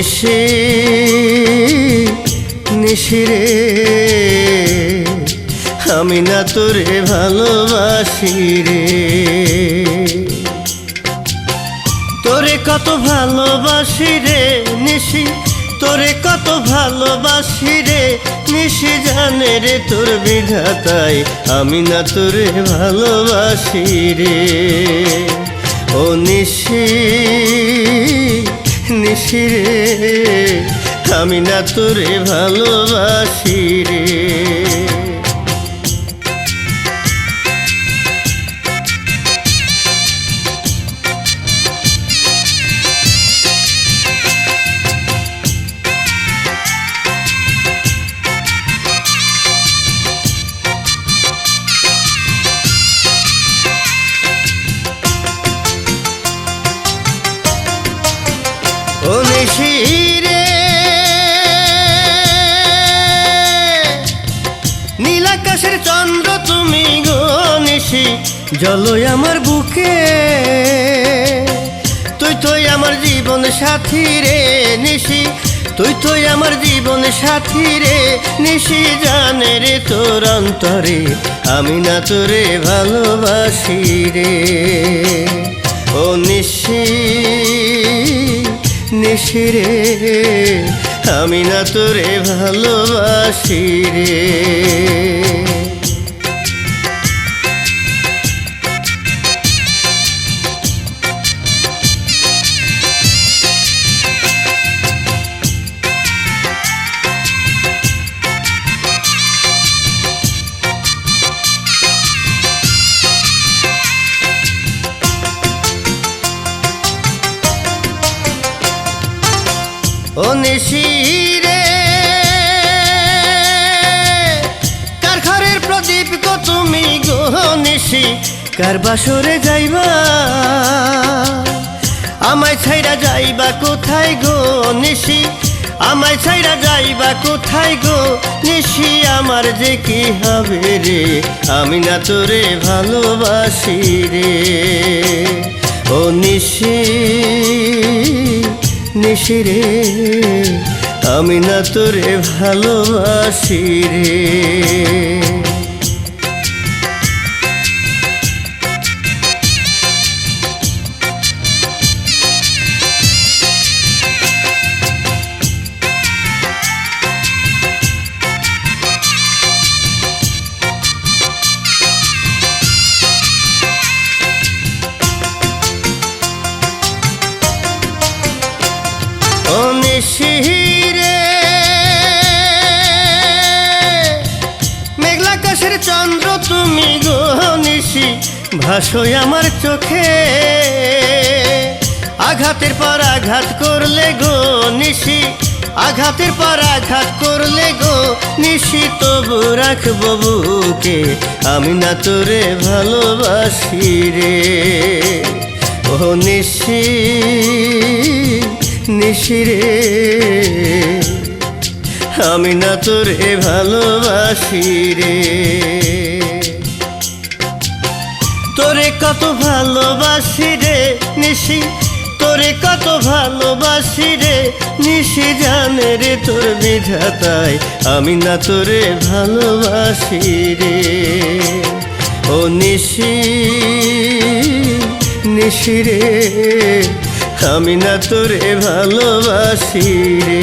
নিশি নিশিরে আমি না তোরে ভালোবাসি রে। তোরে কত ভালোবাসি রে নিশি, তোরে কত ভালোবাসি রে নিশি, জানে রে তোর বিধাতাই আমি না তোরে ভালোবাসি রে। ও নিশি নিশি রে আমি না তোরে ভালোবাসি রে। ও নিশি রে নীল আকাশের চন্দ্র তুমি গো নিশি, জ্বলোয় আমার বুকে, তুই তুই আমার জীবন সাথী রে নিশি, তুই তুই আমার জীবন সাথী রে নিশি, জানে রে তোর অন্তরে আমি না তোরে ভালোবাসি রে। ও নিশি নিশি রে আমি না তোরে ভালোবাসি রে। ও নিশি রে কার ঘরের প্রদীপ গো তুমি গো নিশি, কার বাসরে যাইবা আমায় ছাইরা যাইবা কোথায় গো নিশি, আমায় ছাইরা যাইবা কোথায় গো নিশি, আমার যে কি হবে রে আমি না তোরে ভালোবাসি রে। ও নিশি নিশি রে আমি না তোরে ভালোবাসি রে। ও নিশি রে মেঘলা আকাশের চন্দ্র তুমি গো নিশি, ভাসোয় আমার চোখে, আঘাতের পর আঘাত করলে গো নিশি, আঘাতের পর আঘাত করলে গো নিশি, তবু রাখবো বুকে আমি না তোরে ভালোবাসি রে। ও নিশি নিশি রে আমি না তোরে ভালোবাসি রে। তোরে কত ভালোবাসি রে নিশি, তোরে কত ভালোবাসি রে নিশি, জানে রে তোর বিধাতাই আমি না তোরে ভালোবাসি রে। ও নিশি নিশি রে আমি না তোরে ভালোবাসি রে।